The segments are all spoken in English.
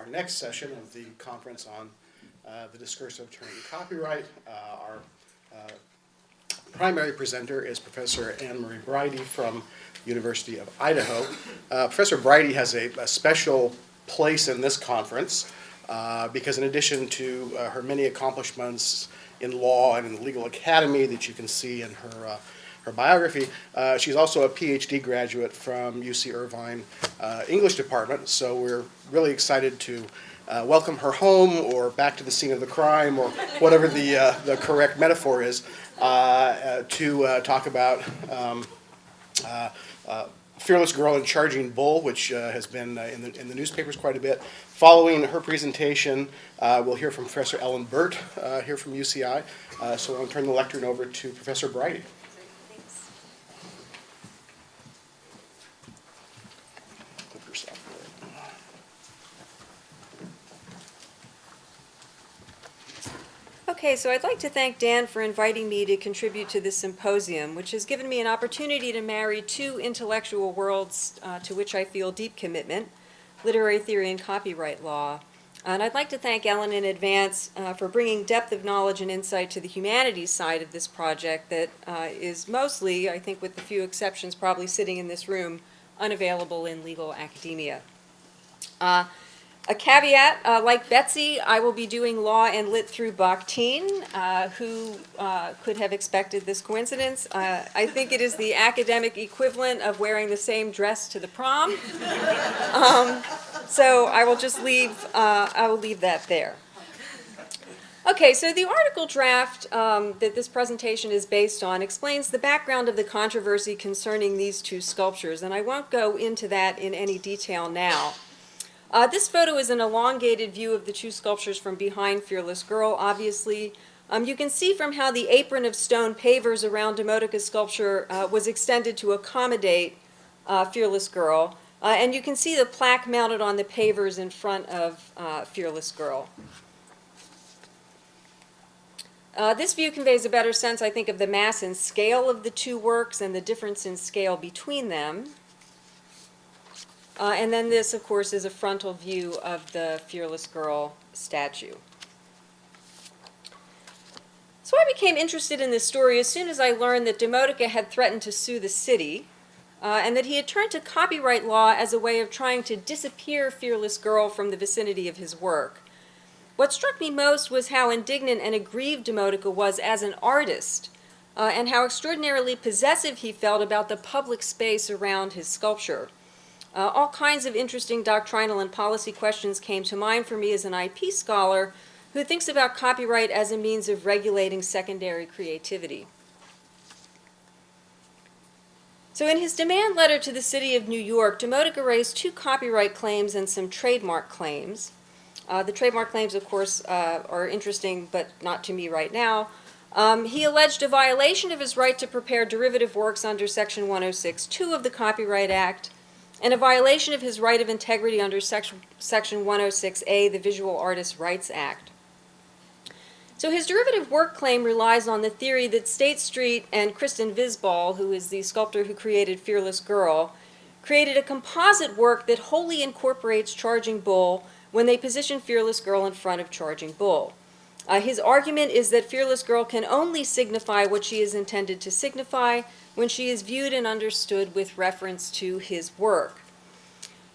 next session of the conference on the discursive turn to copyright. Our primary presenter is Professor Anne-Marie Bridey from University of Idaho. Professor Bridey has a special place in this conference because in addition to her many accomplishments in law and in the legal academy that you can see in her biography, she's also a PhD graduate from UC Irvine English department, so we're really excited to welcome her home or back to the scene of the crime or whatever the correct metaphor is to talk about Fearless Girl and Charging Bull, which has been in the newspapers quite a bit. Following her presentation, we'll hear from Professor Ellen Burt here from UCI. So I'll turn the lectern over to Professor Bridey. Thanks. Put yourself there. Okay, so I'd like to thank Dan for inviting me to contribute to this symposium, which has given me an opportunity to marry two intellectual worlds to which I feel deep commitment, literary theory and copyright law. And I'd like to thank Ellen in advance for bringing depth of knowledge and insight to the humanities side of this project that is mostly, I think with a few exceptions probably sitting in this room, unavailable in legal academia. A caveat, like Betsy, I will be doing law and lit through Bakhtin. Who could have expected this coincidence? I think it is the academic equivalent of wearing the same dress to the prom. So I will just leave that there. Okay, so the article draft that this presentation is based on explains the background of the controversy concerning these two sculptures, and I won't go into that in any detail now. This photo is an elongated view of the two sculptures from behind Fearless Girl, obviously. You can see from how the apron of stone pavers around Demotika's sculpture was extended to accommodate Fearless Girl. And you can see the plaque mounted on the pavers in front of Fearless Girl. This view conveys a better sense, I think, of the mass and scale of the two works and the difference in scale between them. And then this, of course, is a frontal view of the Fearless Girl statue. So I became interested in this story as soon as I learned that Demotika had threatened to sue the city, and that he had turned to copyright law as a way of trying to disappear Fearless Girl from the vicinity of his work. What struck me most was how indignant and aggrieved Demotika was as an artist, and how extraordinarily possessive he felt about the public space around his sculpture. All kinds of interesting doctrinal and policy questions came to mind for me as an IP scholar who thinks about copyright as a means of regulating secondary creativity. So in his demand letter to the city of New York, Demotika raised two copyright claims and some trademark claims. The trademark claims, of course, are interesting, but not to me right now. He alleged a violation of his right to prepare derivative works under Section 106(2) of the Copyright Act, and a violation of his right of integrity under Section 106A, the Visual Artists' Rights Act. So his derivative work claim relies on the theory that State Street and Kristen Visbal, who is the sculptor who created Fearless Girl, created a composite work that wholly incorporates Charging Bull when they position Fearless Girl in front of Charging Bull. His argument is that Fearless Girl can only signify what she is intended to signify when she is viewed and understood with reference to his work.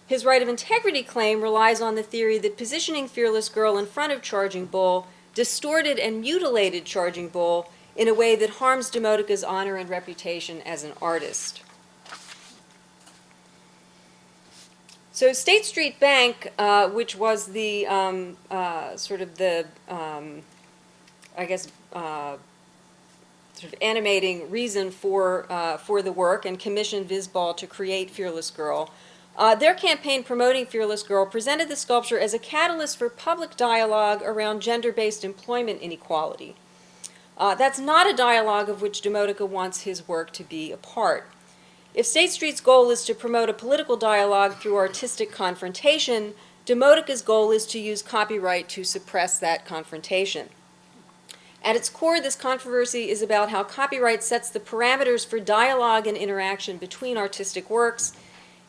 His right of integrity claim relies on the theory that positioning Fearless Girl in front of Charging Bull distorted and mutilated Charging Bull in a way that harms Demotika's honor and reputation as an artist. So State Street Bank, which was the sort of animating reason for the work and commissioned Visbal to create Fearless Girl. Their campaign promoting Fearless Girl presented the sculpture as a catalyst for public dialogue around gender-based employment inequality. That's not a dialogue of which Demotika wants his work to be a part. If State Street's goal is to promote a political dialogue through artistic confrontation, Demotika's goal is to use copyright to suppress that confrontation. At its core, this controversy is about how copyright sets the parameters for dialogue and interaction between artistic works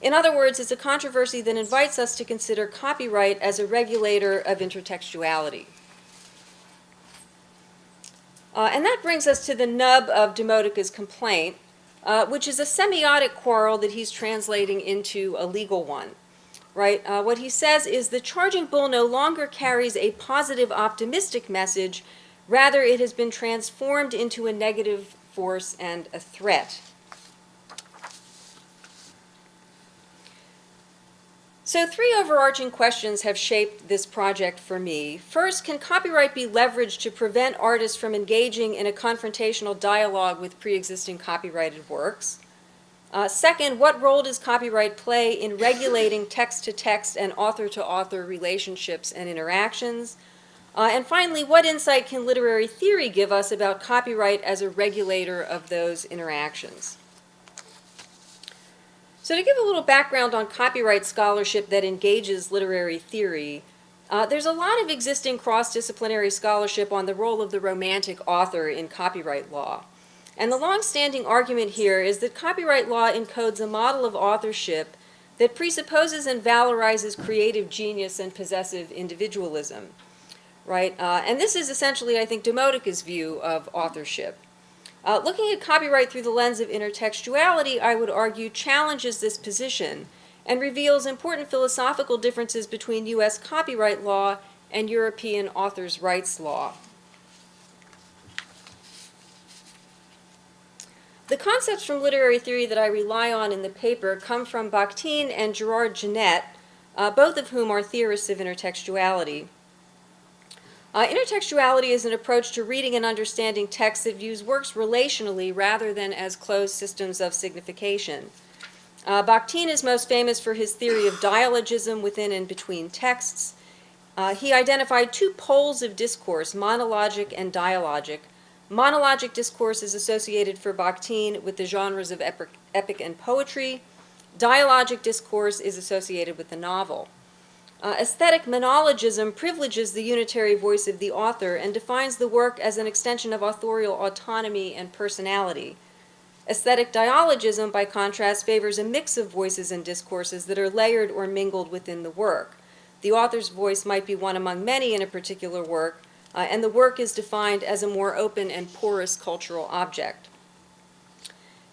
In other words, it's a controversy that invites us to consider copyright as a regulator of intertextuality. And that brings us to the nub of Demodica's complaint, which is a semiotic quarrel that he's translating into a legal one. Right? What he says is the charging bull no longer carries a positive, optimistic message. Rather, it has been transformed into a negative force and a threat. So 3 overarching questions have shaped this project for me. First, can copyright be leveraged to prevent artists from engaging in a confrontational dialogue with pre-existing copyrighted works? Second, what role does copyright play in regulating text-to-text and author-to-author relationships and interactions? And finally, what insight can literary theory give us about copyright as a regulator of those interactions? So to give a little background on copyright scholarship that engages literary theory, there's a lot of existing cross-disciplinary scholarship on the role of the romantic author in copyright law. And the long-standing argument here is that copyright law encodes a model of authorship that presupposes and valorizes creative genius and possessive individualism, right? And this is essentially, I think, Demodica's view of authorship. Looking at copyright through the lens of intertextuality, I would argue, challenges this position and reveals important philosophical differences between U.S. copyright law and European authors' rights law. The concepts from literary theory that I rely on in the paper come from Bakhtin and Gerard Genette, both of whom are theorists of intertextuality. Intertextuality is an approach to reading and understanding text that views works relationally rather than as closed systems of signification. Bakhtin is most famous for his theory of dialogism within and between texts. He identified 2 poles of discourse, monologic and dialogic. Monologic discourse is associated for Bakhtin with the genres of epic and poetry. Dialogic discourse is associated with the novel. Aesthetic monologism privileges the unitary voice of the author and defines the work as an extension of authorial autonomy and personality. Aesthetic dialogism, by contrast, favors a mix of voices and discourses that are layered or mingled within the work. The author's voice might be one among many in a particular work, and the work is defined as a more open and porous cultural object.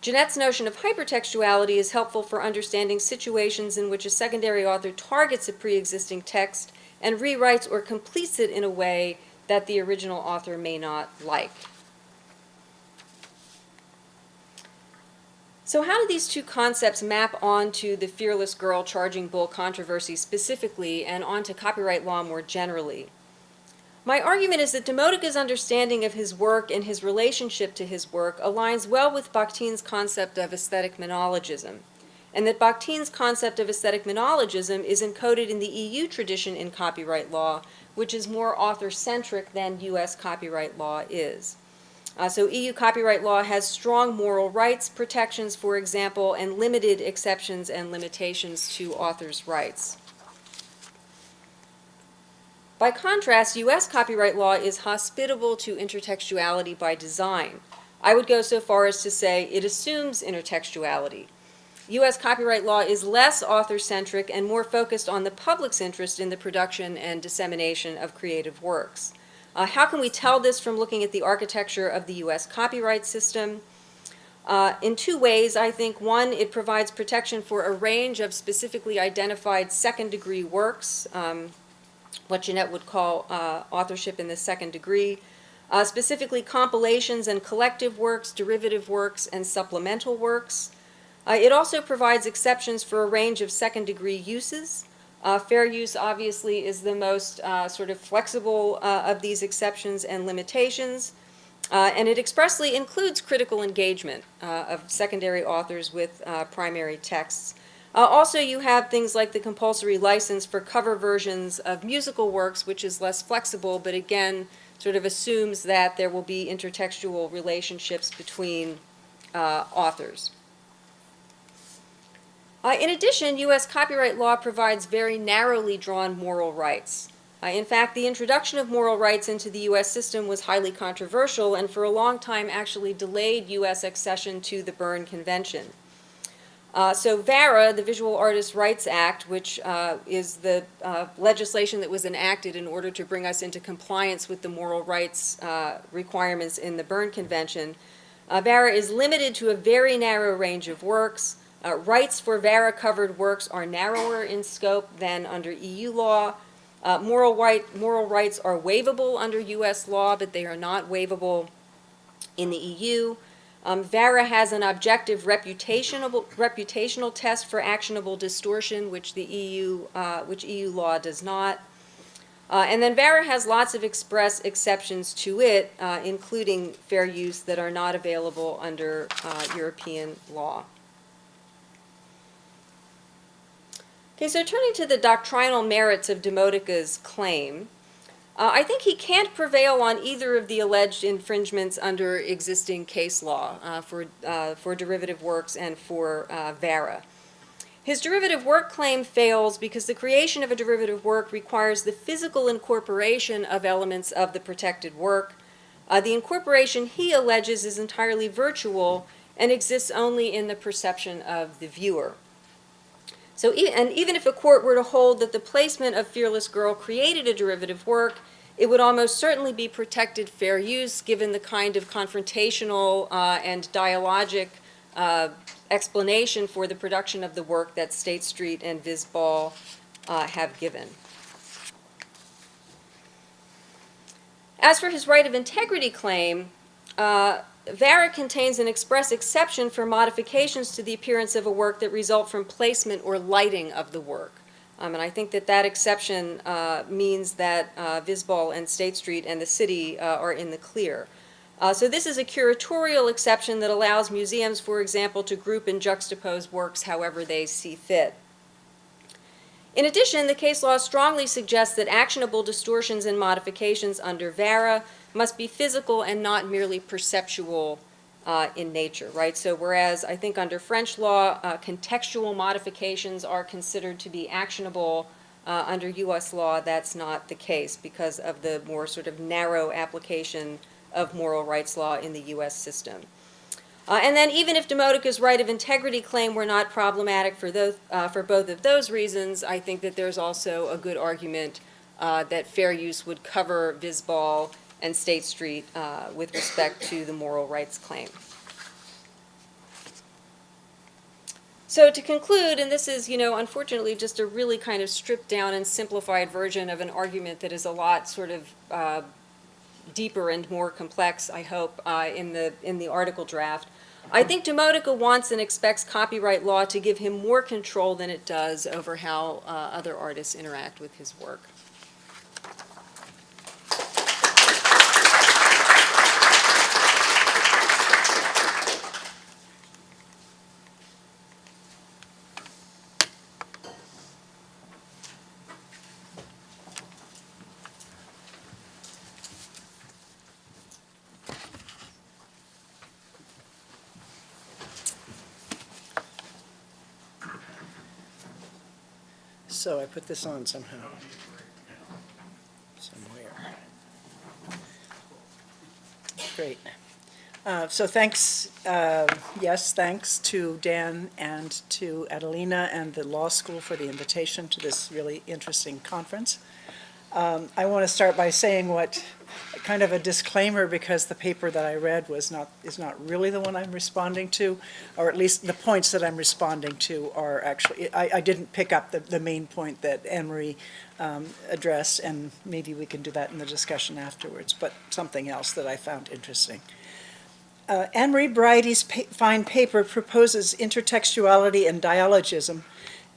Genette's notion of hypertextuality is helpful for understanding situations in which a secondary author targets a pre-existing text and rewrites or completes it in a way that the original author may not like. So how do these 2 concepts map onto the fearless girl charging bull controversy specifically and onto copyright law more generally? My argument is that Demodica's understanding of his work and his relationship to his work aligns well with Bakhtin's concept of aesthetic monologism, and that Bakhtin's concept of aesthetic monologism is encoded in the EU tradition in copyright law, which is more author-centric than U.S. copyright law is. So EU copyright law has strong moral rights protections, for example, and limited exceptions and limitations to authors' rights. By contrast, U.S. copyright law is hospitable to intertextuality by design. I would go so far as to say it assumes intertextuality. U.S. copyright law is less author-centric and more focused on the public's interest in the production and dissemination of creative works. How can we tell this from looking at the architecture of the U.S. copyright system? In 2 ways, I think. One, it provides protection for a range of specifically identified second-degree works, what Genette would call authorship in the second degree, specifically compilations and collective works, derivative works, and supplemental works. It also provides exceptions for a range of second-degree uses. Fair use, obviously, is the most sort of flexible of these exceptions and limitations. And it expressly includes critical engagement of secondary authors with primary texts. Also, you have things like the compulsory license for cover versions of musical works, which is less flexible, but again, sort of assumes that there will be intertextual relationships between authors. In addition, U.S. copyright law provides very narrowly drawn moral rights. In fact, the introduction of moral rights into the U.S. system was highly controversial and for a long time actually delayed U.S. accession to the Berne Convention. So VARA, the Visual Artists' Rights Act, which is the legislation that was enacted in order to bring us into compliance with the moral rights requirements in the Berne Convention, VARA is limited to a very narrow range of works. Rights for VARA-covered works are narrower in scope than under EU law. Moral rights are waivable under US law, but they are not waivable in the EU. VARA has an objective reputational test for actionable distortion, which EU law does not. And then VARA has lots of express exceptions to it, including fair use, that are not available under European law. Okay, so turning to the doctrinal merits of Demodica's claim, I think he can't prevail on either of the alleged infringements under existing case law for derivative works and for VARA. His derivative work claim fails because the creation of a derivative work requires the physical incorporation of elements of the protected work. The incorporation, he alleges, is entirely virtual and exists only in the perception of the viewer. So, even if a court were to hold that the placement of Fearless Girl created a derivative work, it would almost certainly be protected fair use given the kind of confrontational and dialogic explanation for the production of the work that State Street and Visbal have given. As for his right of integrity claim, VARA contains an express exception for modifications to the appearance of a work that result from placement or lighting of the work. And I think that exception means that Visbal and State Street and the city are in the clear. So this is a curatorial exception that allows museums, for example, to group and juxtapose works however they see fit. In addition, the case law strongly suggests that actionable distortions and modifications under VARA must be physical and not merely perceptual in nature, right? So whereas I think under French law, contextual modifications are considered to be actionable, under US law that's not the case because of the more sort of narrow application of moral rights law in the US system. And then even if Demodica's right of integrity claim were not problematic for both of those reasons, I think that there's also a good argument that fair use would cover Visbal and State Street with respect to the moral rights claim. So to conclude, and this is, unfortunately just a really kind of stripped down and simplified version of an argument that is a lot sort of deeper and more complex, I hope, in the article draft. I think Demodica wants and expects copyright law to give him more control than it does over how other artists interact with his work. So I put this on somehow, somewhere. Great. So thanks, thanks to Dan and to Adelina and the law school for the invitation to this really interesting conference. I want to start by saying what kind of a disclaimer, because the paper that I read is not really the one I'm responding to, or at least the points that I'm responding to are actually, I didn't pick up the main point that Anne-Marie addressed, and maybe we can do that in the discussion afterwards, but something else that I found interesting. Anne-Marie Brighty's fine paper proposes intertextuality and dialogism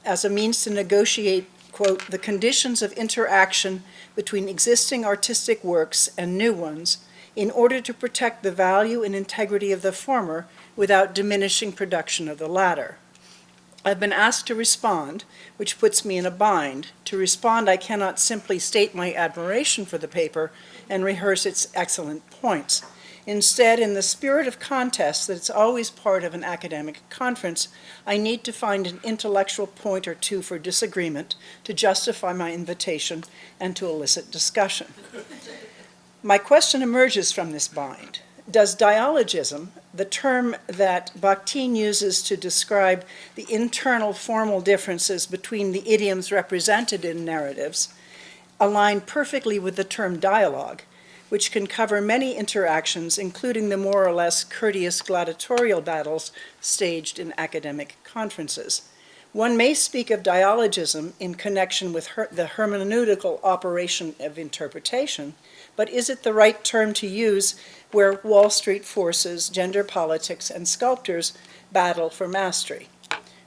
as a means to negotiate, quote, the conditions of interaction between existing artistic works and new ones in order to protect the value and integrity of the former without diminishing production of the latter. I've been asked to respond, which puts me in a bind. To respond, I cannot simply state my admiration for the paper and rehearse its excellent points. Instead, in the spirit of contest that's always part of an academic conference, I need to find an intellectual point or two for disagreement to justify my invitation and to elicit discussion. My question emerges from this bind. does dialogism, the term that Bakhtin uses to describe the internal formal differences between the idioms represented in narratives, align perfectly with the term dialogue, which can cover many interactions, including the more or less courteous gladiatorial battles staged in academic conferences. One may speak of dialogism in connection with the hermeneutical operation of interpretation, but is it the right term to use where Wall Street forces, gender politics, and sculptors battle for mastery?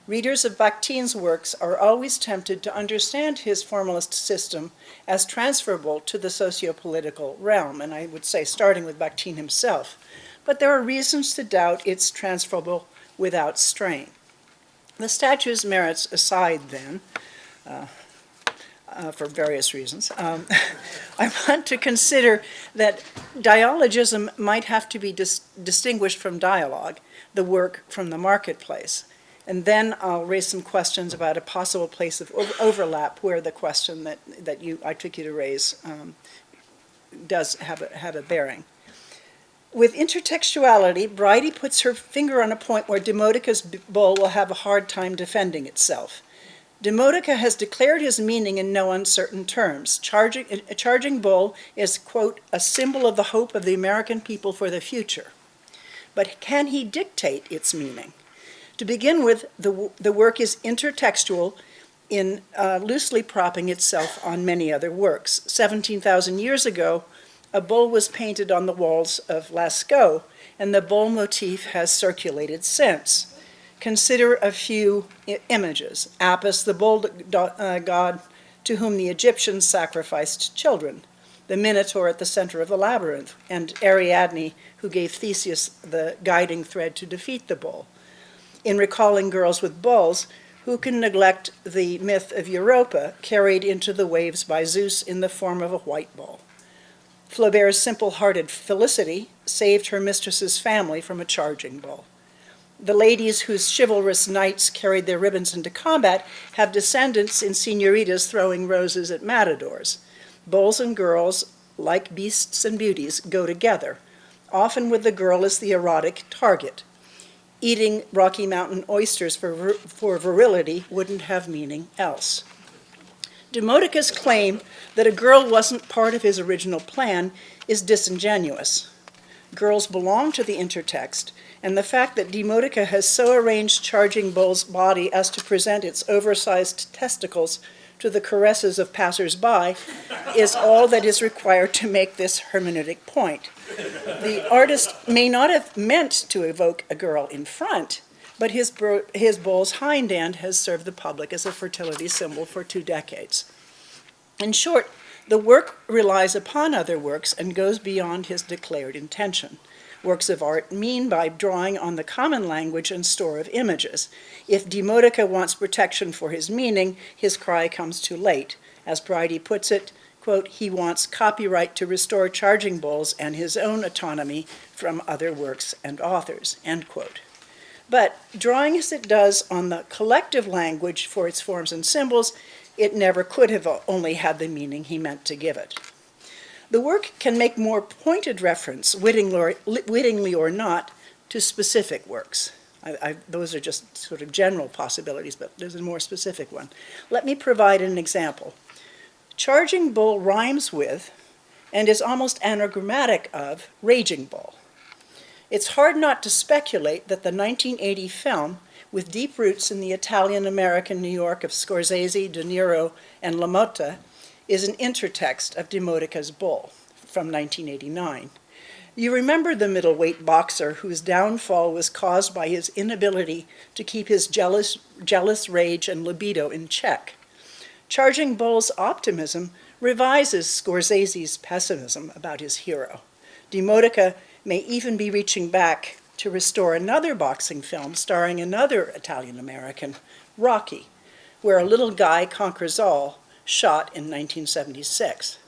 Readers of Bakhtin's works are always tempted to understand his formalist system as transferable to the socio-political realm, and I would say starting with Bakhtin himself. But there are reasons to doubt it's transferable without strain. The statue's merits aside, then, for various reasons, I want to consider that dialogism might have to be distinguished from dialogue, the work from the marketplace. And then I'll raise some questions about a possible place of overlap where the question that I'd like you to raise does have a bearing. With intertextuality, Bridey puts her finger on a point where Demodica's bull will have a hard time defending itself. Demodica has declared his meaning in no uncertain terms. A charging bull is, quote, a symbol of the hope of the American people for the future. But can he dictate its meaning? To begin with, the work is intertextual in loosely propping itself on many other works. 17,000 years ago, a bull was painted on the walls of Lascaux, and the bull motif has circulated since. Consider a few images. Apis, the bull god to whom the Egyptians sacrificed children, the Minotaur at the center of the labyrinth, and Ariadne, who gave Theseus the guiding thread to defeat the bull. In recalling girls with bulls, who can neglect the myth of Europa, carried into the waves by Zeus in the form of a white bull? Flaubert's simple-hearted Felicity saved her mistress's family from a charging bull. The ladies whose chivalrous knights carried their ribbons into combat have descendants in señoritas throwing roses at matadors. Bulls and girls, like beasts and beauties, go together, often with the girl as the erotic target. Eating Rocky Mountain oysters for virility wouldn't have meaning else. Demodica's claim that a girl wasn't part of his original plan is disingenuous. Girls belong to the intertext, and the fact that Demodica has so arranged Charging Bull's body as to present its oversized testicles to the caresses of passers-by is all that is required to make this hermeneutic point. The artist may not have meant to evoke a girl in front, but his bull's hind end has served the public as a fertility symbol for 2 decades. In short, the work relies upon other works and goes beyond his declared intention. Works of art mean by drawing on the common language and store of images. If Demodica wants protection for his meaning, his cry comes too late. As Bridey puts it, quote, he wants copyright to restore Charging Bulls and his own autonomy from other works and authors, end quote. But drawing as it does on the collective language for its forms and symbols, it never could have only had the meaning he meant to give it. The work can make more pointed reference, wittingly or not, to specific works. Those are just sort of general possibilities, but there's a more specific one. Let me provide an example. Charging Bull rhymes with, and is almost anagrammatic of, Raging Bull. It's hard not to speculate that the 1980 film, with deep roots in the Italian-American New York of Scorsese, De Niro, and LaMotta, is an intertext of Demodica's Bull from 1989. You remember the middleweight boxer whose downfall was caused by his inability to keep his jealous rage and libido in check. Charging Bull's optimism revises Scorsese's pessimism about his hero. Demodica may even be reaching back to restore another boxing film starring another Italian-American, Rocky, where a little guy conquers all, shot in 1976.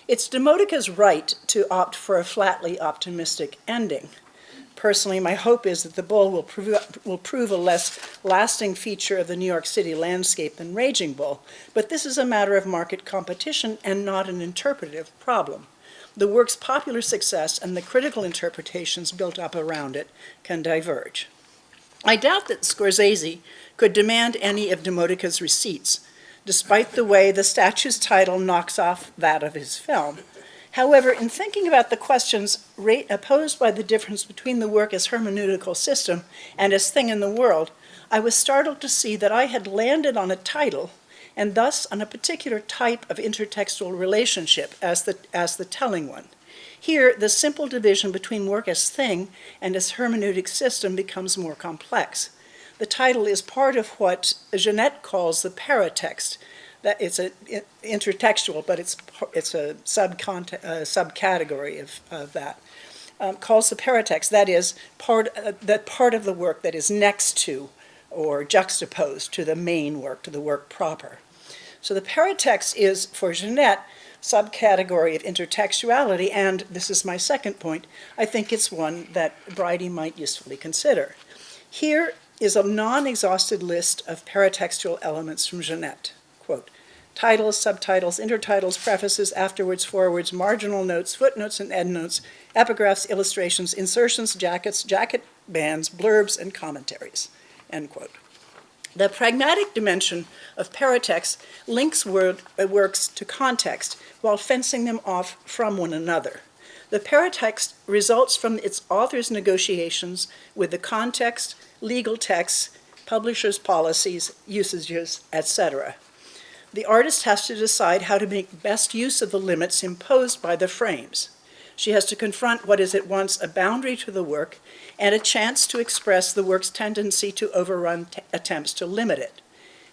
It's Demodica's right to opt for a flatly optimistic ending. Personally, my hope is that the bull will prove a less lasting feature of the New York City landscape than Raging Bull, but this is a matter of market competition and not an interpretive problem. the work's popular success and the critical interpretations built up around it can diverge. I doubt that Scorsese could demand any of Demodica's receipts, despite the way the statue's title knocks off that of his film. However, in thinking about the questions posed by the difference between the work as hermeneutical system and as thing in the world, I was startled to see that I had landed on a title, and thus on a particular type of intertextual relationship as the telling one. Here, the simple division between work as thing and as hermeneutic system becomes more complex. The title is part of what Jeanette calls the paratext. That it's intertextual, but it's a subcategory of that. Calls the paratext. That is part of the work that is next to or juxtaposed to the main work, to the work proper. So the paratext is, for Jeanette, subcategory of intertextuality, and this is my second point, I think it's one that Bridie might usefully consider. Here is a non-exhausted list of paratextual elements from Jeanette. Quote, titles, subtitles, intertitles, prefaces, afterwards, forwards, marginal notes, footnotes and endnotes, epigraphs, illustrations, insertions, jackets, jacket bands, blurbs, and commentaries, end quote. The pragmatic dimension of paratext links works to context while fencing them off from one another. The paratext results from its author's negotiations with the context, legal texts, publishers' policies, usages, etc. The artist has to decide how to make best use of the limits imposed by the frames. She has to confront what is at once a boundary to the work and a chance to express the work's tendency to overrun attempts to limit it.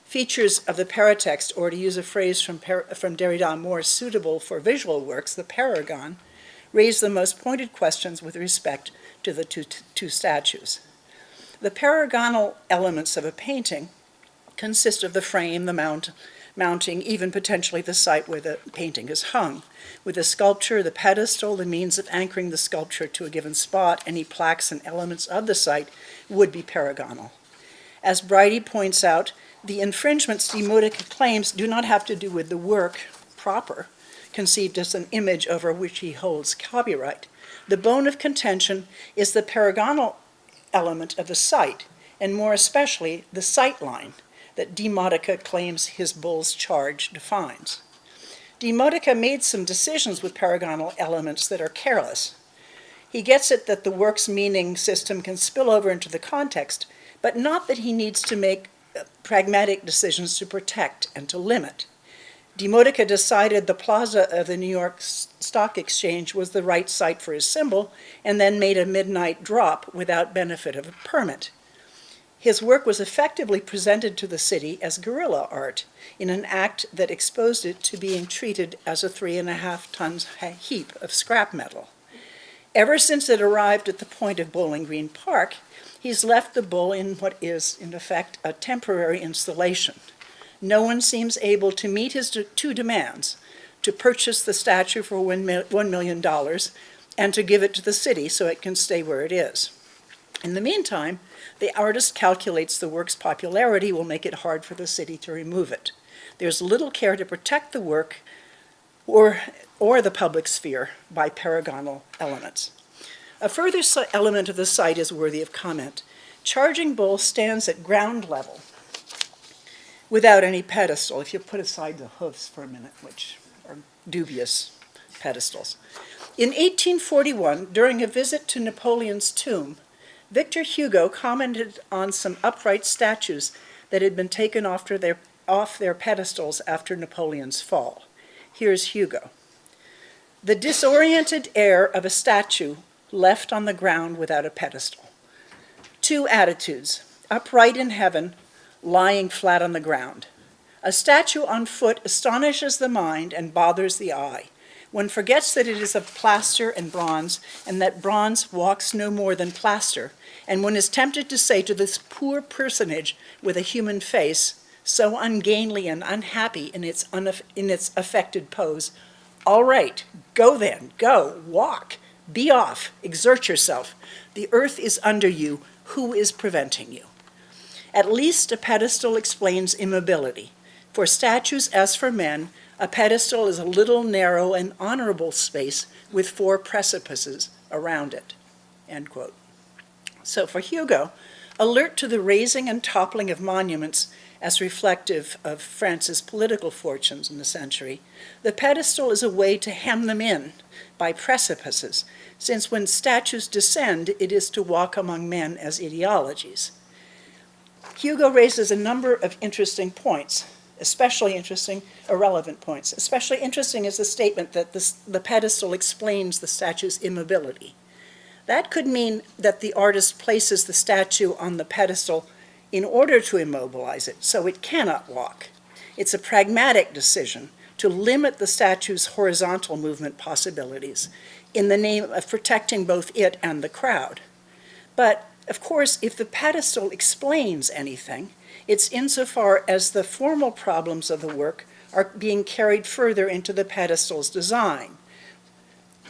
Features of the paratext, or to use a phrase from Derrida more suitable for visual works, the paragon, raise the most pointed questions with respect to the two statues. The paragonal elements of a painting consist of the frame, the mounting, even potentially the site where the painting is hung. With the sculpture, the pedestal, the means of anchoring the sculpture to a given spot, any plaques and elements of the site would be paragonal. As Bridie points out, the infringements Demodica claims do not have to do with the work proper, conceived as an image over which he holds copyright. The bone of contention is the paragonal element of the site, and more especially the sight line that Demodica claims his bull's charge defines. Demodica made some decisions with paragonal elements that are careless. He gets it that the work's meaning system can spill over into the context, but not that he needs to make pragmatic decisions to protect and to limit. Demodica decided the plaza of the New York Stock Exchange was the right site for his symbol, and then made a midnight drop without benefit of a permit. His work was effectively presented to the city as guerrilla art in an act that exposed it to being treated as a 3.5-ton heap of scrap metal. Ever since it arrived at the point of Bowling Green Park, he's left the bull in what is, in effect, a temporary installation. No one seems able to meet his two demands, to purchase the statue for $1 million and to give it to the city so it can stay where it is. In the meantime, the artist calculates the work's popularity will make it hard for the city to remove it. There's little care to protect the work or the public sphere by paragonal elements. A further element of the site is worthy of comment. Charging Bull stands at ground level without any pedestal, if you put aside the hoofs for a minute, which are dubious pedestals. In 1841, during a visit to Napoleon's tomb, Victor Hugo commented on some upright statues that had been taken off their pedestals after Napoleon's fall. Here's Hugo. The disoriented air of a statue left on the ground without a pedestal. Two attitudes, upright in heaven, lying flat on the ground. A statue on foot astonishes the mind and bothers the eye. One forgets that it is of plaster and bronze, and that bronze walks no more than plaster, and one is tempted to say to this poor personage with a human face, so ungainly and unhappy in its affected pose, all right, go then, go, walk, be off, exert yourself. The earth is under you. Who is preventing you? At least a pedestal explains immobility. For statues, as for men, A pedestal is a little narrow and honorable space with 4 precipices around it, end quote. So for Hugo, alert to the raising and toppling of monuments as reflective of France's political fortunes in the century, the pedestal is a way to hem them in by precipices, since when statues descend, it is to walk among men as ideologies. Hugo raises a number of interesting points, especially interesting, irrelevant points. Especially interesting is the statement that the pedestal explains the statue's immobility. That could mean that the artist places the statue on the pedestal in order to immobilize it, so it cannot walk. It's a pragmatic decision to limit the statue's horizontal movement possibilities in the name of protecting both it and the crowd. But, of course, if the pedestal explains anything, it's insofar as the formal problems of the work are being carried further into the pedestal's design.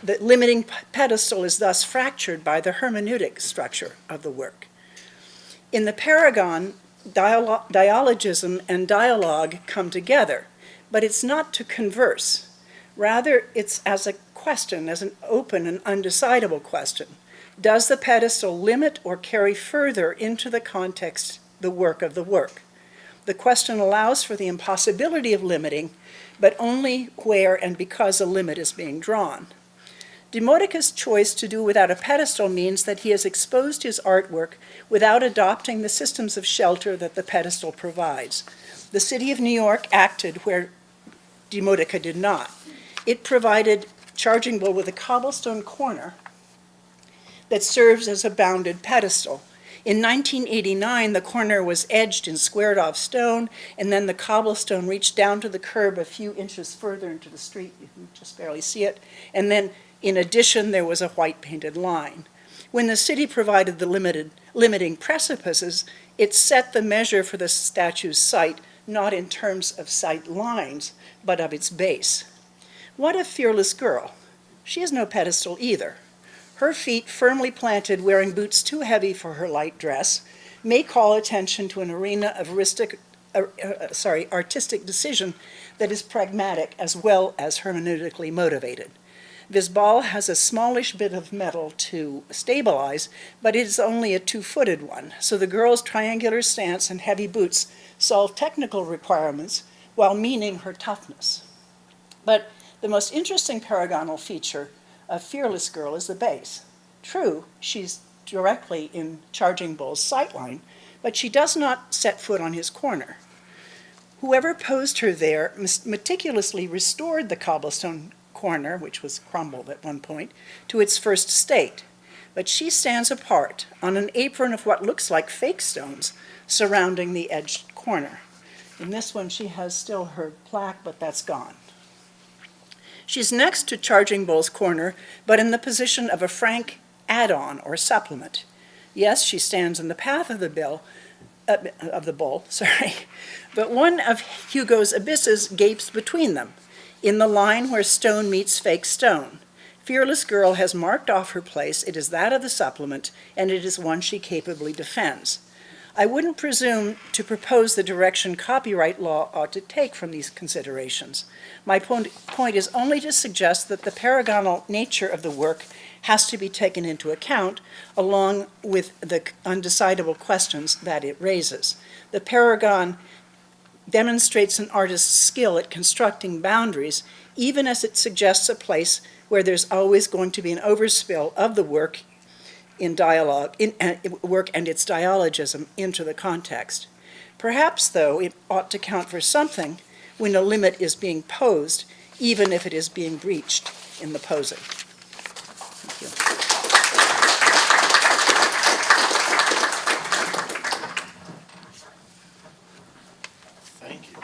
The limiting pedestal is thus fractured by the hermeneutic structure of the work. In the Paragon, dialogism and dialogue come together, but it's not to converse. Rather, it's as a question, as an open and undecidable question. Does the pedestal limit or carry further into the context the work of the work? The question allows for the impossibility of limiting, but only where and because a limit is being drawn. Demodica's choice to do without a pedestal means that he has exposed his artwork without adopting the systems of shelter that the pedestal provides. The city of New York acted where Demodica did not. It provided Charging Bull with a cobblestone corner that serves as a bounded pedestal. In 1989, the corner was edged and squared off stone, and then the cobblestone reached down to the curb a few inches further into the street. You can just barely see it. And then, in addition, there was a white painted line. When the city provided the limiting precipices, it set the measure for the statue's site, not in terms of sight lines, but of its base. What a fearless girl. She has no pedestal either. Her feet, firmly planted, wearing boots too heavy for her light dress, may call attention to an arena of artistic decision that is pragmatic as well as hermeneutically motivated. Visbal has a smallish bit of metal to stabilize, but it is only a 2-footed one, so the girl's triangular stance and heavy boots solve technical requirements while meaning her toughness. But the most interesting paragonal feature of Fearless Girl is the base. True, she's directly in Charging Bull's sightline, but she does not set foot on his corner. Whoever posed her there meticulously restored the cobblestone corner, which was crumbled at one point, to its first state. But she stands apart on an apron of what looks like fake stones surrounding the edged corner. In this one, she has still her plaque, but that's gone. She's next to Charging Bull's corner, but in the position of a frank add-on or supplement. Yes, she stands in the path of the bull, but one of Hugo's abysses gapes between them, in the line where stone meets fake stone. Fearless Girl has marked off her place. It is that of the supplement, and it is one she capably defends. I wouldn't presume to propose the direction copyright law ought to take from these considerations. My point is only to suggest that the paragonal nature of the work has to be taken into account, along with the undecidable questions that it raises. The paragon demonstrates an artist's skill at constructing boundaries, even as it suggests a place where there's always going to be an overspill of the work in dialogue, work and its dialogism into the context. Perhaps, though, it ought to count for something when a limit is being posed, even if it is being breached in the posing. Thank you. Thank you.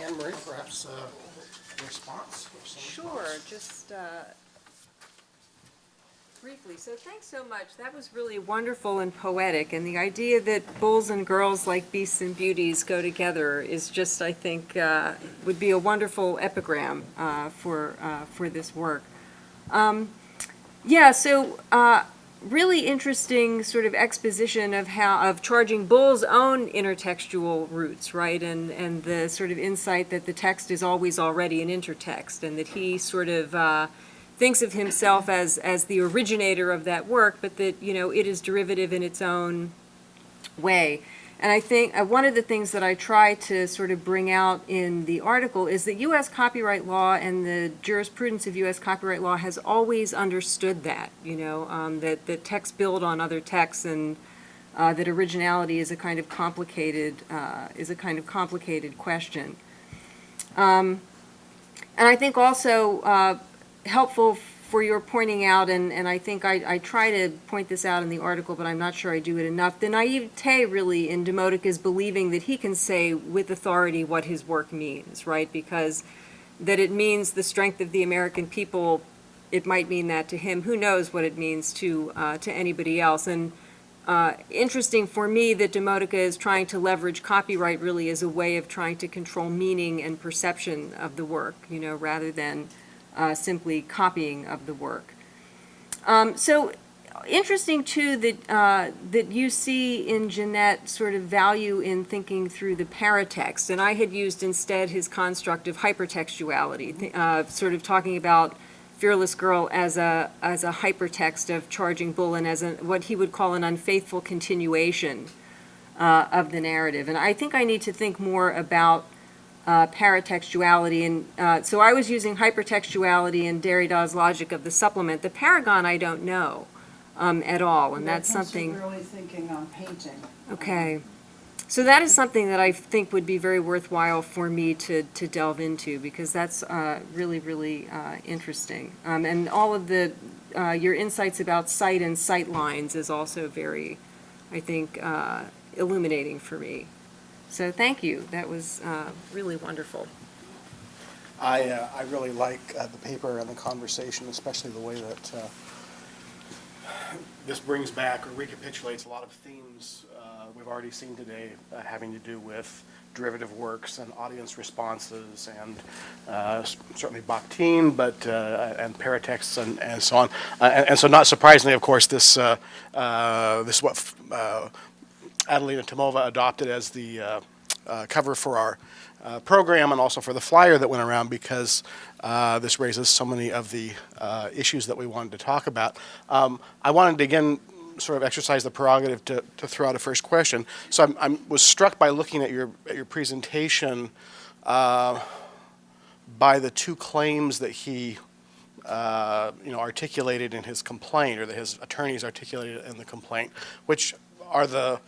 Anne Marie, perhaps a response? Or some Sure, response? just briefly. So thanks so much. That was really wonderful and poetic. And the idea that bulls and girls like beasts and beauties go together is just, I think, would be a wonderful epigram for this work. really interesting sort of exposition of Charging Bull's own intertextual roots, right? And the sort of insight that the text is always already an intertext, and that he sort of thinks of himself as the originator of that work, but that, it is derivative in its own way. And I think one of the things that I try to sort of bring out in the article is that U.S. copyright law and the jurisprudence of U.S. copyright law has always understood that, that texts build on other texts, and that originality is a kind of complicated question. And I think also helpful for your pointing out, and I think I try to point this out in the article, but I'm not sure I do it enough, the naivete really in Demotic is believing that he can say with authority what his work means, right? Because that it means the strength of the American people, it might mean that to him. Who knows what it means to anybody else? And interesting for me that Demotica is trying to leverage copyright really as a way of trying to control meaning and perception of the work, rather than simply copying of the work. So interesting too that you see in Jeanette sort of value in thinking through the paratext, and I had used instead his construct of hypertextuality, sort of talking about Fearless Girl as a hypertext of Charging Bull, and as what he would call an unfaithful continuation of the narrative. And I think I need to think more about paratextuality, and so I was using hypertextuality in Derrida's logic of the supplement. The paragon I don't know at all, and that's something. Really thinking on painting. Okay, so that is something that I think would be very worthwhile for me to delve into, because that's really, really interesting. And all of the your insights about sight and sight lines is also very, I think, illuminating for me. So thank you. That was really wonderful. I really like the paper and the conversation, especially the way that this brings back or recapitulates a lot of themes we've already seen today, having to do with derivative works and audience responses, and certainly Bakhtin, but and paratexts and so on. And so, not surprisingly, of course, this is what Adelina Tomova adopted as the cover for our program, and also for the flyer that went around, because this raises so many of the issues that we wanted to talk about. I wanted to again sort of exercise the prerogative to throw out a first question. So I was struck by looking at your presentation by the two claims that he articulated in his complaint, or that his attorneys articulated in the complaint, which are the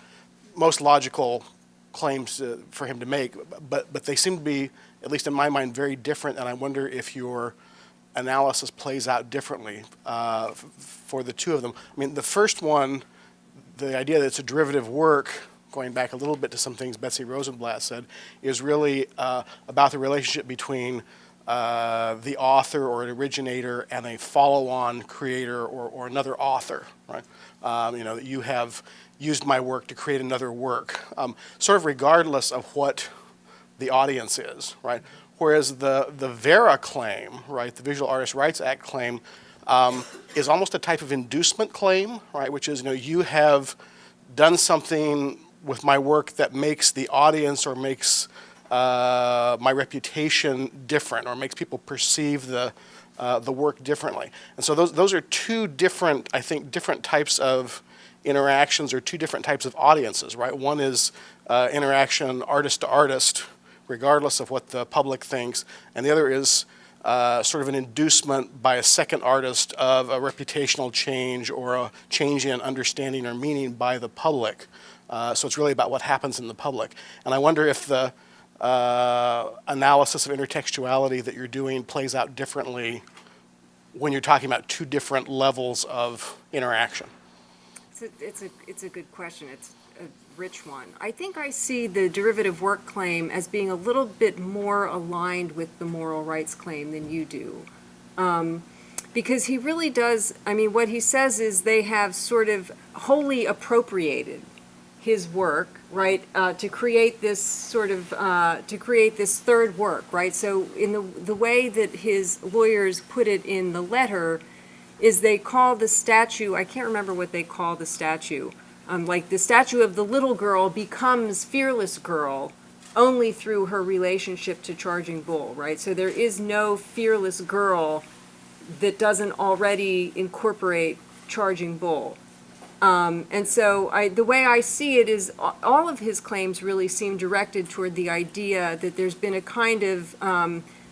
most logical claims for him to make, but they seem to be, at least in my mind, very different, and I wonder if your analysis plays out differently for the two of them. I mean, the first one, the idea that it's a derivative work, going back a little bit to some things Betsy Rosenblatt said, is really about the relationship between the author or an originator and a follow-on creator or another author, right? That you have used my work to create another work, sort of regardless of what the audience is, right? Whereas the VERA claim, right, the Visual Artists' Rights Act claim, is almost a type of inducement claim, right, which is, you have done something with my work that makes the audience or makes my reputation different, or makes people perceive the work differently. And so those are two different, I think, different types of interactions, or two different types of audiences, right? One is interaction artist to artist, regardless of what the public thinks, and the other is sort of an inducement by a second artist of a reputational change or a change in understanding or meaning by the public. So it's really about what happens in the public. And I wonder if the analysis of intertextuality that you're doing plays out differently when you're talking about two different levels of interaction. It's a good question. It's a rich one. I think I see the derivative work claim as being a little bit more aligned with the moral rights claim than you do. Because he really does, what he says is they have sort of wholly appropriated his work, right, to create this sort of, to create this third work, right? So in the way that his lawyers put it in the letter is they call the statue, I can't remember what they call the statue, like the statue of the little girl becomes Fearless Girl only through her relationship to Charging Bull, right? So there is no Fearless Girl that doesn't already incorporate Charging Bull. And so the way I see it is all of his claims really seem directed toward the idea that there's been a kind of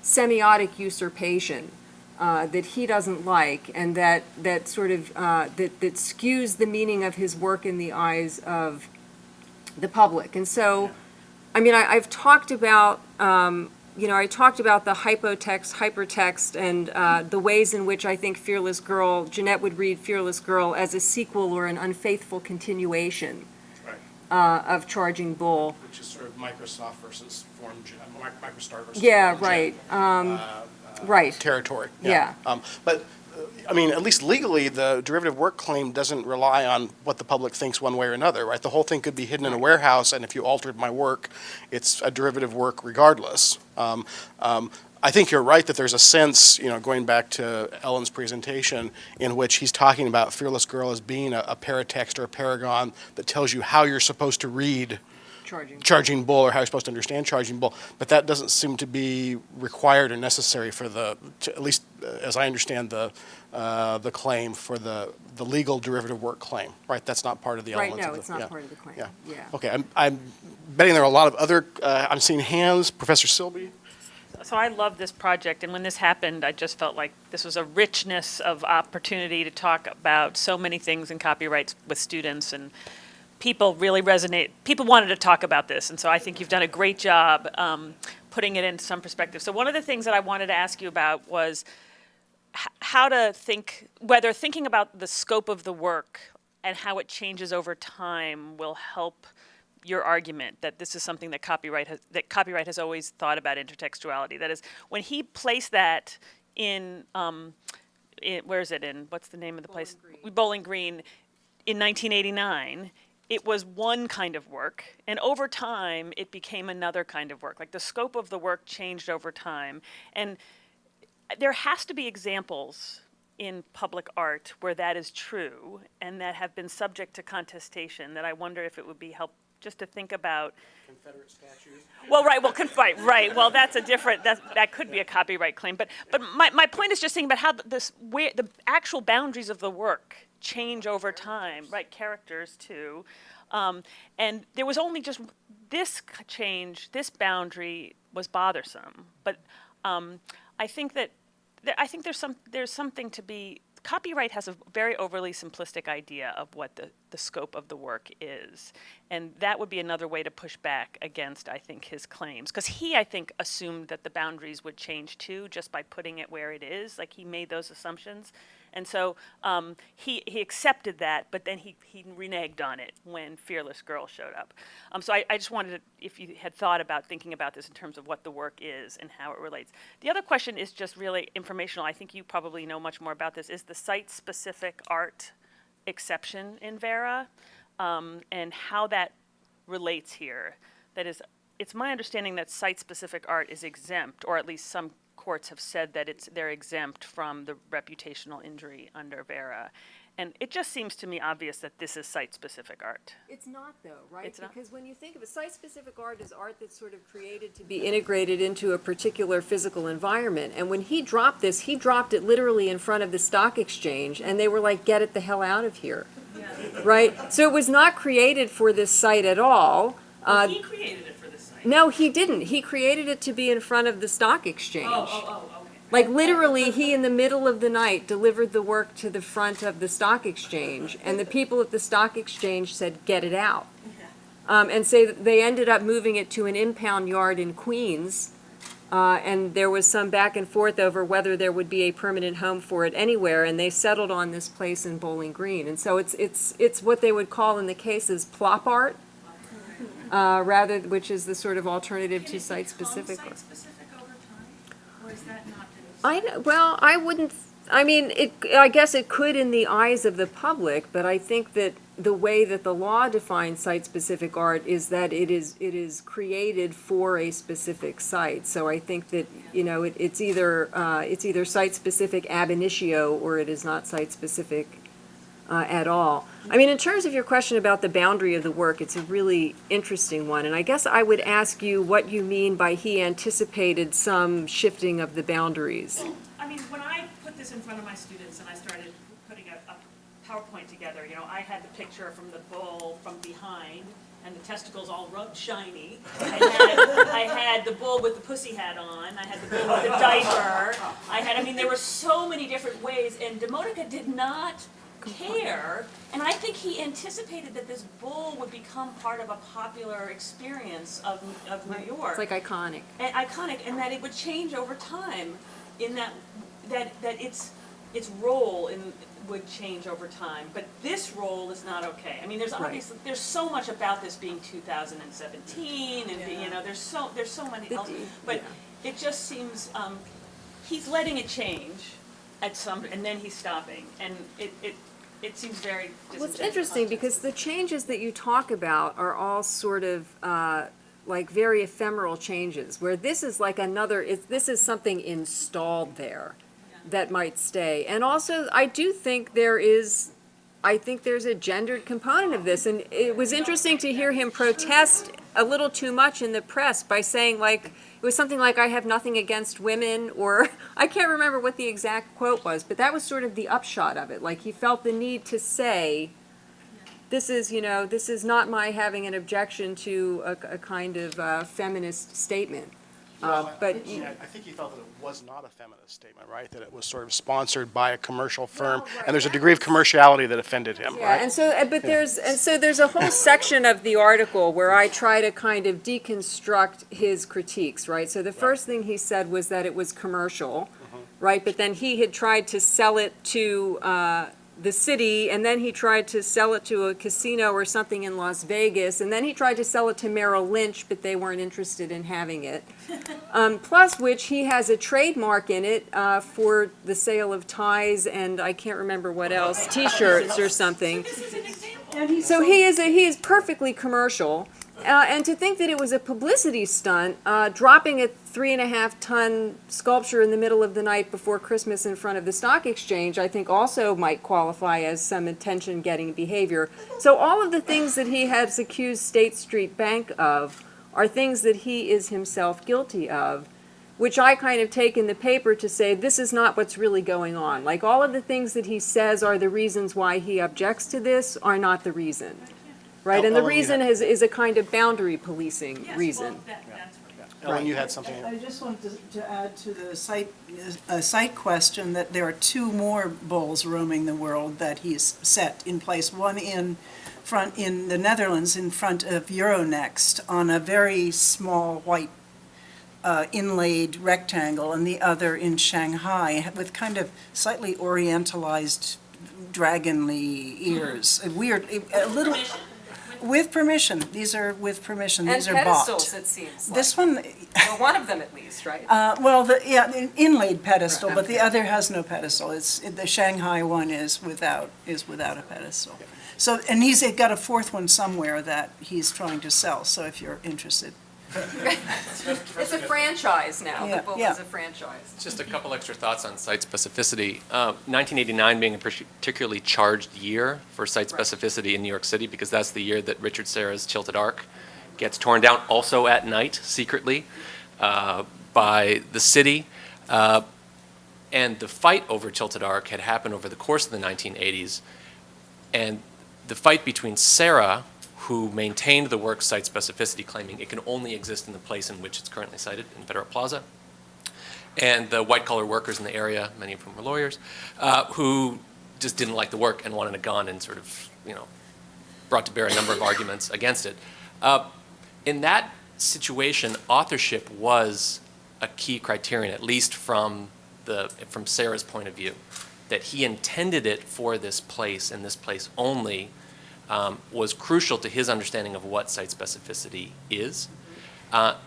semiotic usurpation that he doesn't like, and that sort of that skews the meaning of his work in the eyes of the public. And so, I mean, I've talked about I talked about the hypertext, and the ways in which I think Fearless Girl, Jeanette would read Fearless Girl as a sequel or an unfaithful continuation of Charging Bull. Which is sort of Microsoft versus Microstar versus Right. territory. Yeah. But I mean, at least legally, the derivative work claim doesn't rely on what the public thinks one way or another, right? The whole thing could be hidden in a warehouse, and if you altered my work, it's a derivative work regardless. I think you're right that there's a sense, going back to Ellen's presentation, in which he's talking about Fearless Girl as being a paratext or a paragon that tells you how you're supposed to read Charging Bull, or how you're supposed to understand Charging Bull, but that doesn't seem to be required or necessary for at least as I understand the claim for the legal derivative work claim, right? That's not part of the elements. Right, no, it's not part of the claim. Yeah. Okay, I'm betting there are a lot of other, I'm seeing hands. Professor Silby? So I love this project, and when this happened, I just felt like this was a richness of opportunity to talk about so many things in copyright with students, and people really resonate. People wanted to talk about this, and so I think you've done a great job putting it into some perspective. So one of the things that I wanted to ask you about was how to think, whether thinking about the scope of the work and how it changes over time will help your argument that this is something that copyright has always thought about intertextuality. That is, when he placed that in where is it in? What's the name of the place? Bowling Green in 1989. It was one kind of work, and over time, it became another kind of work. Like, the scope of the work changed over time. And there has to be examples in public art where that is true and that have been subject to contestation, that I wonder if it would be helpful just to think about. Confederate statues? Well, right, right. Well, that's a different, that could be a copyright claim. But my point is just thinking about how the actual boundaries of the work change over time, right? Characters too. And there was only just this change, this boundary was bothersome. But I think there's something to be. Copyright has a very overly simplistic idea of what the scope of the work is. And that would be another way to push back against, I think, his claims. Because he, I think, assumed that the boundaries would change too, just by putting it where it is. Like, he made those assumptions. And so he accepted that, but then he reneged on it when Fearless Girl showed up. So I just wanted to, if you had thought about thinking about this in terms of what the work is and how it relates. The other question is just really informational. I think you probably know much more about this, is the site-specific art exception in VERA, and how that relates here. That is, it's my understanding that site-specific art is exempt, or at least some courts have said that they're exempt from the reputational injury under VERA. And it just seems to me obvious that this is site-specific art. It's not, though, right? It's not? Because when you think of it, site-specific art is art that's sort of created to be integrated into a particular physical environment. And when he dropped this, he dropped it literally in front of the stock exchange, and they were like, get it the hell out of here, right? So it was not created for this site at all. He created it for this site. No, he didn't. He created it to be in front of the stock exchange. Okay. Like, literally, he, in the middle of the night, delivered the work to the front of the stock exchange, and the people at the stock exchange said, get it out. And say that they ended up moving it to an impound yard in Queens, and there was some back and forth over whether there would be a permanent home for it anywhere, and they settled on this place in Bowling Green. And so it's what they would call in the cases plop art, which is the sort of alternative to site-specific. Site-specific over time, or is that not? I wouldn't, I mean, I guess it could in the eyes of the public, but I think that the way that the law defines site-specific art is that it is created for a specific site. So I think that, it's either site-specific ab initio or it is not site-specific at all. I mean, in terms of your question about the boundary of the work, it's a really interesting one. And I guess I would ask you what you mean by he anticipated some shifting of the boundaries. I mean, when I put this in front of my students and I started putting a PowerPoint together, I had the picture from the bull from behind and the testicles all rubbed shiny. I had the bull with the pussy hat on. I had the bull with the diaper. There were so many different ways, and Demotica did not care, and I think he anticipated that this bull would become part of a popular experience of New York. It's like iconic. And that it would change over time, in that its role would change over time. But this role is not okay. I mean, there's so much about this being 2017, and there's so many. But it just seems he's letting it change at some, and then he's stopping, and it seems very disingenuous. Well, it's interesting because the changes that you talk about are all sort of like very ephemeral changes, where this is like this is something installed there that might stay. And also, I think there's a gendered component of this, and it was interesting to hear him protest a little too much in the press by saying, like, it was something like, I have nothing against women, or I can't remember what the exact quote was, but that was sort of the upshot of it. Like, he felt the need to say, this is not my having an objection to a kind of feminist statement. But I think he felt that it was not a feminist statement, right? That it was sort of sponsored by a commercial firm, and there's a degree of commerciality that offended him, yeah, right? and so there's a whole section of the article where I try to kind of deconstruct his critiques, right? So the first thing he said was that it was commercial, right? But then he had tried to sell it to the city, and then he tried to sell it to a casino or something in Las Vegas, and then he tried to sell it to Merrill Lynch, but they weren't interested in having it. Plus which he has a trademark in it for the sale of ties and I can't remember what else, T-shirts or something. So he is perfectly commercial. And to think that it was a publicity stunt, dropping a 3.5-ton sculpture in the middle of the night before Christmas in front of the stock exchange, I think also might qualify as some attention-getting behavior. So all of the things that he has accused State Street Bank of are things that he is himself guilty of, which I kind of take in the paper to say this is not what's really going on. Like, all of the things that he says are the reasons why he objects to this are not the reason. Right, and the reason is a kind of boundary policing reason. Ellen, you had something. I just wanted to add to the site question that there are two more bulls roaming the world that he's set in place. One in the Netherlands in front of Euronext on a very small white inlaid rectangle, and the other in Shanghai with kind of slightly orientalized dragonly ears. A little. With permission. These are with permission. These are bought. And pedestals, it seems like. This one, Or one of them at least, right? an inlaid pedestal, but the other has no pedestal. The Shanghai one is without a pedestal. So, and he's got a fourth one somewhere that he's trying to sell. So if you're interested. It's a franchise now. Yeah, The book yeah. is a franchise. Just a couple extra thoughts on site specificity. 1989 being a particularly charged year for site specificity in New York City, because that's the year that Richard Serra's Tilted Arc gets torn down, also at night, secretly, by the city. And the fight over Tilted Arc had happened over the course of the 1980s. And the fight between Serra, who maintained the work's site specificity, claiming it can only exist in the place in which it's currently sited, in Federal Plaza, and the white-collar workers in the area, many of whom were lawyers, who just didn't like the work and wanted it gone, and sort of, brought to bear a number of arguments against it. In that situation, authorship was a key criterion, at least from Serra's point of view, that he intended it for this place and this place only. Was crucial to his understanding of what site specificity is.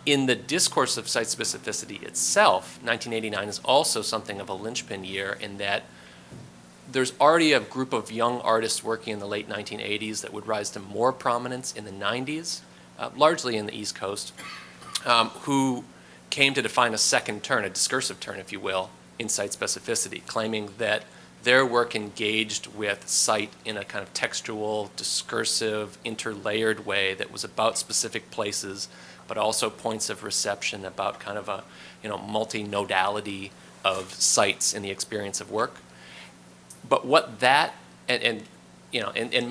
In the discourse of site specificity itself, 1989 is also something of a linchpin year in that there's already a group of young artists working in the late 1980s that would rise to more prominence in the 90s, largely in the East Coast, who came to define a second turn, a discursive turn, if you will, in site specificity, claiming that their work engaged with site in a kind of textual, discursive, interlayered way that was about specific places, but also points of reception, about kind of a multi-nodality of sites in the experience of work. But what that, and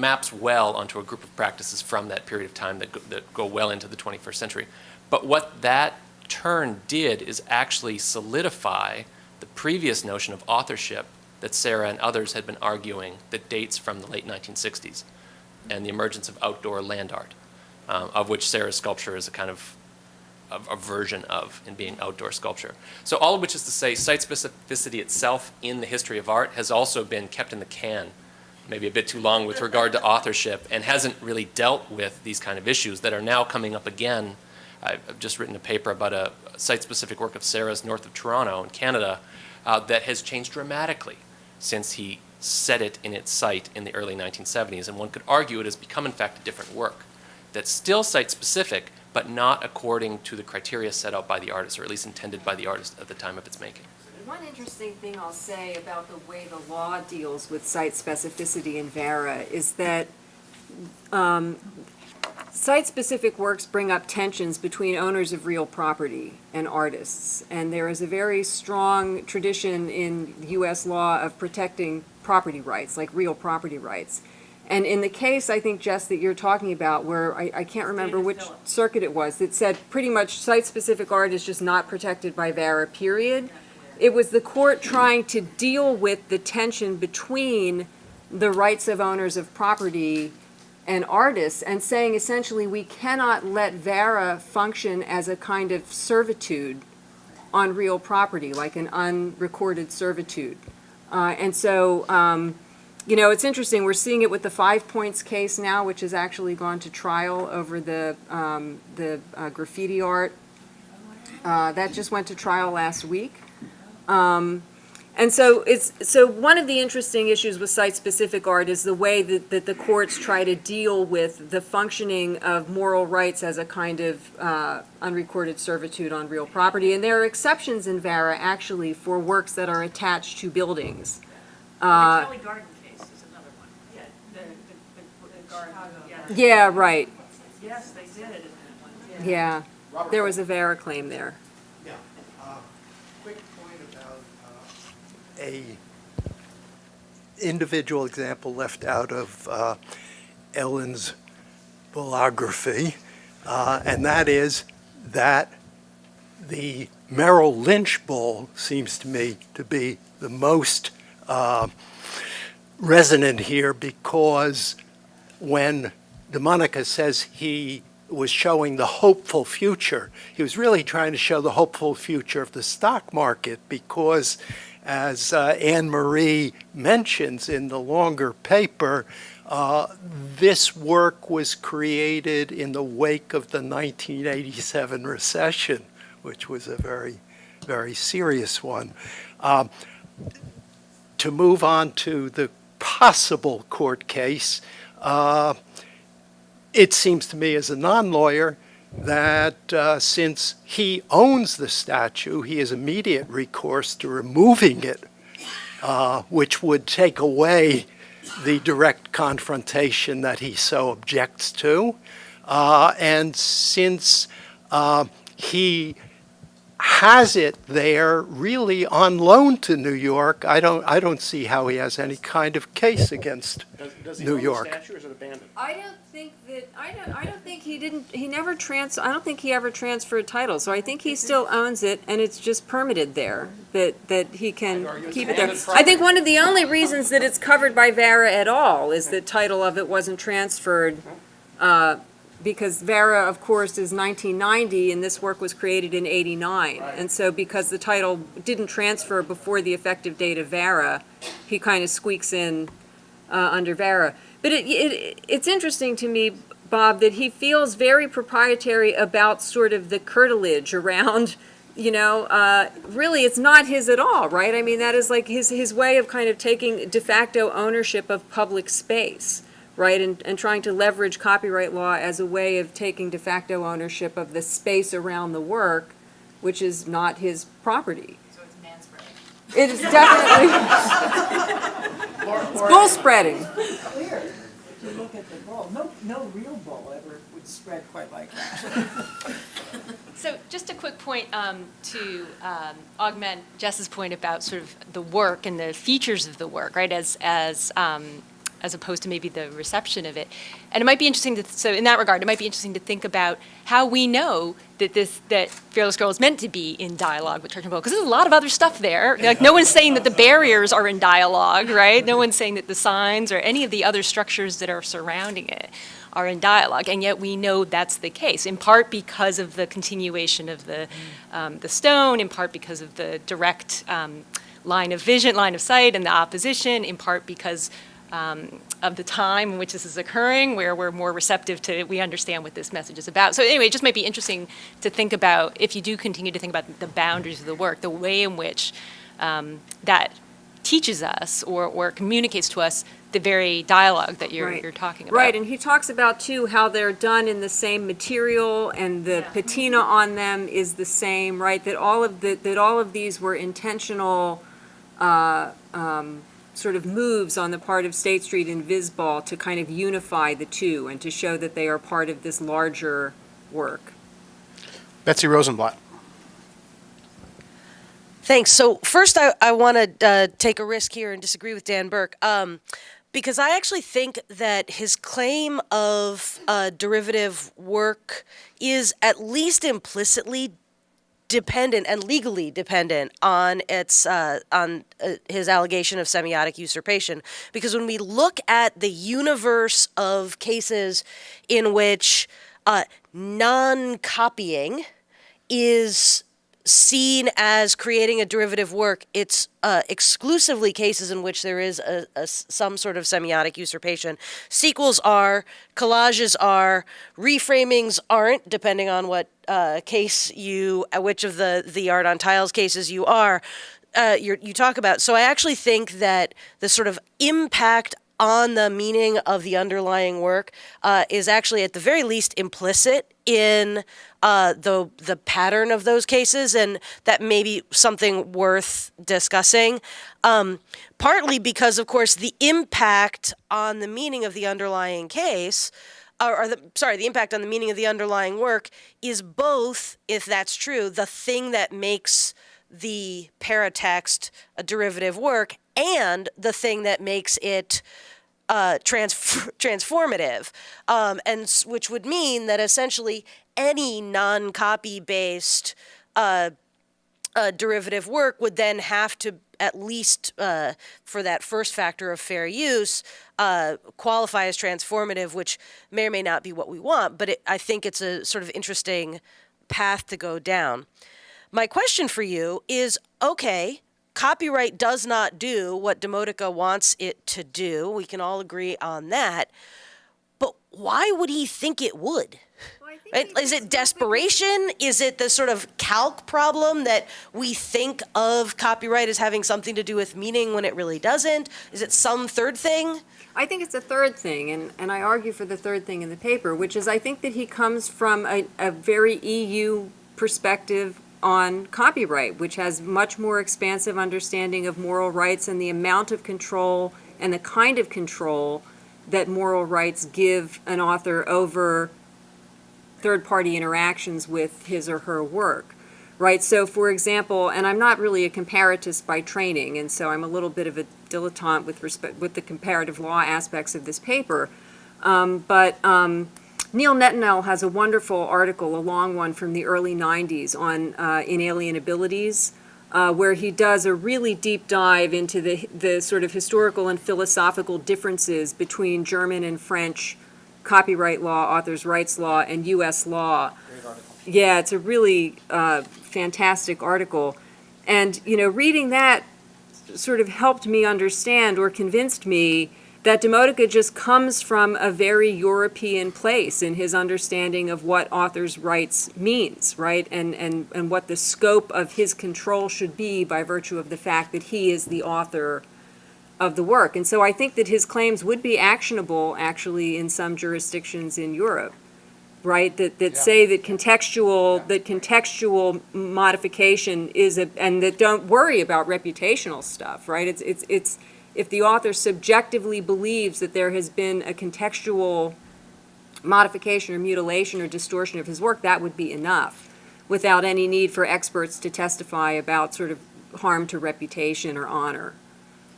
maps well onto a group of practices from that period of time that go well into the 21st century. But what that turn did is actually solidify the previous notion of authorship that Sarah and others had been arguing that dates from the late 1960s and the emergence of outdoor land art, of which Sarah's sculpture is a kind of a version of in being outdoor sculpture. So all of which is to say, site specificity itself in the history of art has also been kept in the can, maybe a bit too long with regard to authorship, and hasn't really dealt with these kind of issues that are now coming up again. I've just written a paper about a site-specific work of Sarah's north of Toronto in Canada that has changed dramatically since he set it in its site in the early 1970s. And one could argue it has become, in fact, a different work that's still site-specific, but not according to the criteria set out by the artist, or at least intended by the artist at the time of its making. One interesting thing I'll say about the way the law deals with site specificity in VARA is that site-specific works bring up tensions between owners of real property and artists. And there is a very strong tradition in U.S. law of protecting property rights, like real property rights. And in the case, I think, Jess, that you're talking about, where I can't remember which circuit it was, that said pretty much site-specific art is just not protected by VARA, period. It was the court trying to deal with the tension between the rights of owners of property and artists, and saying essentially we cannot let VARA function as a kind of servitude on real property, like an unrecorded servitude. And so, it's interesting, we're seeing it with the 5 Points case now, which has actually gone to trial over the graffiti art. That just went to trial last week. And so one of the interesting issues with site-specific art is the way that the courts try to deal with the functioning of moral rights as a kind of unrecorded servitude on real property. And there are exceptions in VARA, actually, for works that are attached to buildings. The Kelly Garden case is another one. Yeah, the garden. Yeah, right. Yes, they did. Yeah, there was a VARA claim there. Yeah. Quick point about a individual example left out of Ellen's biography, and that is that the Merrill Lynch Bowl seems to me to be the most resonant here, because when DeMonica says he was showing the hopeful future, he was really trying to show the hopeful future of the stock market, because as Anne Marie mentions in the longer paper, this work was created in the wake of the 1987 recession, which was a very, very serious one. To move on to the possible court case, it seems to me as a non-lawyer that since he owns the statue, he has immediate recourse to removing it, which would take away the direct confrontation that he so objects to. And since he has it there really on loan to New York, I don't see how he has any kind of case against Does he New own York. the statue, or is it abandoned? I don't think he ever transferred title, so I think he still owns it, and it's just permitted there, that he can keep it there. I think one of the only reasons that it's covered by VARA at all is the title of it wasn't transferred, because VARA, of course, is 1990, and this work was created in 89. And so because the title didn't transfer before the effective date of VARA, he kind of squeaks in under VARA. But it's interesting to me, Bob, that he feels very proprietary about sort of the curtilage around really it's not his at all, right? I mean, that is like his way of kind of taking de facto ownership of public space, right? And trying to leverage copyright law as a way of taking de facto ownership of the space around the work, which is not his property. So it's manspreading. It is definitely, it's bull spreading. Clear. If you look at the bull, no real bull ever would spread quite like that. So just a quick point to augment Jess's point about sort of the work and the features of the work, right, as opposed to maybe the reception of it. And it might be interesting so in that regard, it might be interesting to think about how we know that Fearless Girl is meant to be in dialogue with Church and Poe, because there's a lot of other stuff there. Like, no one's saying that the barriers are in dialogue, right? No one's saying that the signs or any of the other structures that are surrounding it are in dialogue, and yet we know that's the case, in part because of the continuation of the stone, in part because of the direct line of sight, and the opposition, in part because of the time in which this is occurring, where we're more receptive to, we understand what this message is about. So anyway, it just might be interesting to think about, if you do continue to think about the boundaries of the work, the way in which that teaches us or communicates to us the very dialogue that you're talking about. Right, and he talks about, too, how they're done in the same material, and the patina on them is the same, right? That all of these were intentional sort of moves on the part of State Street and Visball to kind of unify the two and to show that they are part of this larger work. Betsy Rosenblatt. Thanks. So first, I want to take a risk here and disagree with Dan Burke, because I actually think that his claim of derivative work is at least implicitly dependent and legally dependent on his allegation of semiotic usurpation. Because when we look at the universe of cases in which non-copying is seen as creating a derivative work, it's exclusively cases in which there is some sort of semiotic usurpation. Sequels are, collages are, reframings aren't, depending on what case which of the art on tiles cases you talk about. So I actually think that the sort of impact on the meaning of the underlying work is actually at the very least implicit in the pattern of those cases, and that may be something worth discussing. Partly because, of course, the impact on the meaning of the underlying case, the impact on the meaning of the underlying work is both, if that's true, the thing that makes the paratext a derivative work and the thing that makes it transformative, and which would mean that essentially any non-copy based derivative work would then have to, at least for that first factor of fair use, qualify as transformative, which may or may not be what we want, but I think it's a sort of interesting path to go down. My question for you is, okay, copyright does not do what Demotica wants it to do. We can all agree on that. But why would he think it would? Right? Is it desperation? Is it the sort of calc problem that we think of copyright as having something to do with meaning when it really doesn't? Is it some third thing? I think it's a third thing, and I argue for the third thing in the paper, which is I think that he comes from a very EU perspective on copyright, which has much more expansive understanding of moral rights and the amount of control and the kind of control that moral rights give an author over third-party interactions with his or her work, right? So, for example, and I'm not really a comparatist by training, and so I'm a little bit of a dilettante with the comparative law aspects of this paper, but Neil Netanel has a wonderful article, a long one from the early 90s on inalienabilities, where he does a really deep dive into the sort of historical and philosophical differences between German and French copyright law, authors' rights law, and U.S. law. Great article. Yeah, it's a really fantastic article. And, reading that sort of helped me understand or convinced me that Demotica just comes from a very European place in his understanding of what author's rights means, right? And what the scope of his control should be by virtue of the fact that he is the author of the work. And so I think that his claims would be actionable, actually, in some jurisdictions in Europe, right? That say that contextual modification is and that don't worry about reputational stuff, right? It's if the author subjectively believes that there has been a contextual modification or mutilation or distortion of his work, that would be enough, without any need for experts to testify about sort of harm to reputation or honor.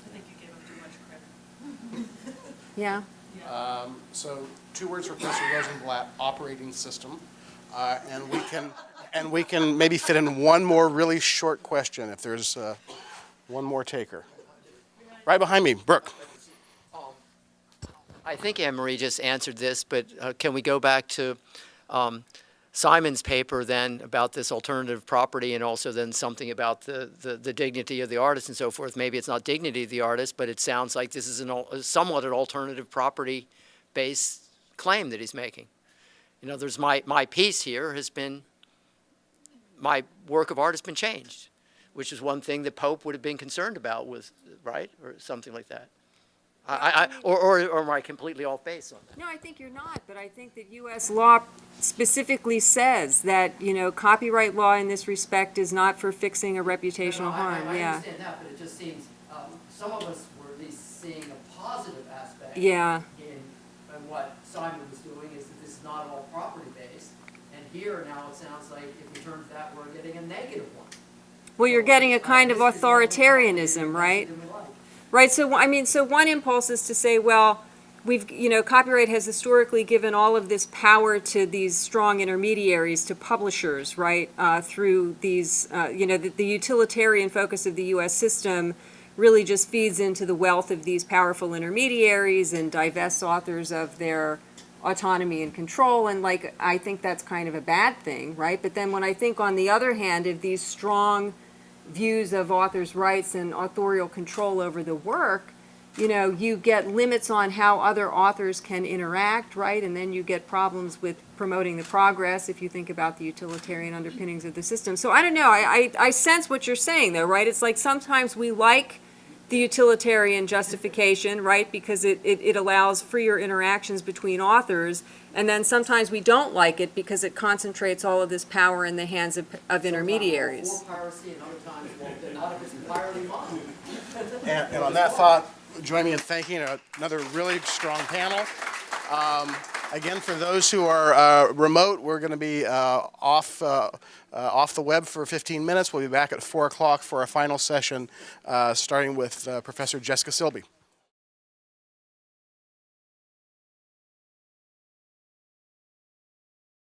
I think you gave him too much credit. Yeah. So 2 words for Professor Rosenblatt, operating system. And we can maybe fit in one more really short question if there's one more taker. Right behind me, Brooke. I think Anne-Marie just answered this, but can we go back to Simon's paper then about this alternative property and also then something about the dignity of the artist and so forth? Maybe it's not dignity of the artist, but it sounds like this is somewhat an alternative property-based claim that he's making. In other words, my piece here has been, my work of art has been changed, which is one thing that Pope would have been concerned about with, right, or something like that. Or am I completely off base on that? No, I think you're not, but I think that U.S. law specifically says that, copyright law in this respect is not for fixing a reputational harm, I yeah. understand that, but it just seems some of us were at least seeing a positive aspect Yeah. in what Simon was doing, is that this is not all property-based. And here now it sounds like if we turn to that, we're getting a negative one. Well, you're getting a kind of authoritarianism, right? Right, so one impulse is to say, well, copyright has historically given all of this power to these strong intermediaries, to publishers, right? Through these, the utilitarian focus of the U.S. system really just feeds into the wealth of these powerful intermediaries and divests authors of their autonomy and control, and I think that's kind of a bad thing, right? But then when I think, on the other hand, of these strong views of authors' rights and authorial control over the work, you get limits on how other authors can interact, right? And then you get problems with promoting the progress if you think about the utilitarian underpinnings of the system. So I don't know, I sense what you're saying, though, right? It's like sometimes we like the utilitarian justification, right, because it allows freer interactions between authors, and then sometimes we don't like it because it concentrates all of this power in the hands of intermediaries. For piracy and other times, well, they're not if it's entirely mine. And on that thought, join me in thanking another really strong panel. Again, for those who are remote, we're going to be off the web for 15 minutes. We'll be back at 4 o'clock for our final session, starting with Professor Jessica Silby.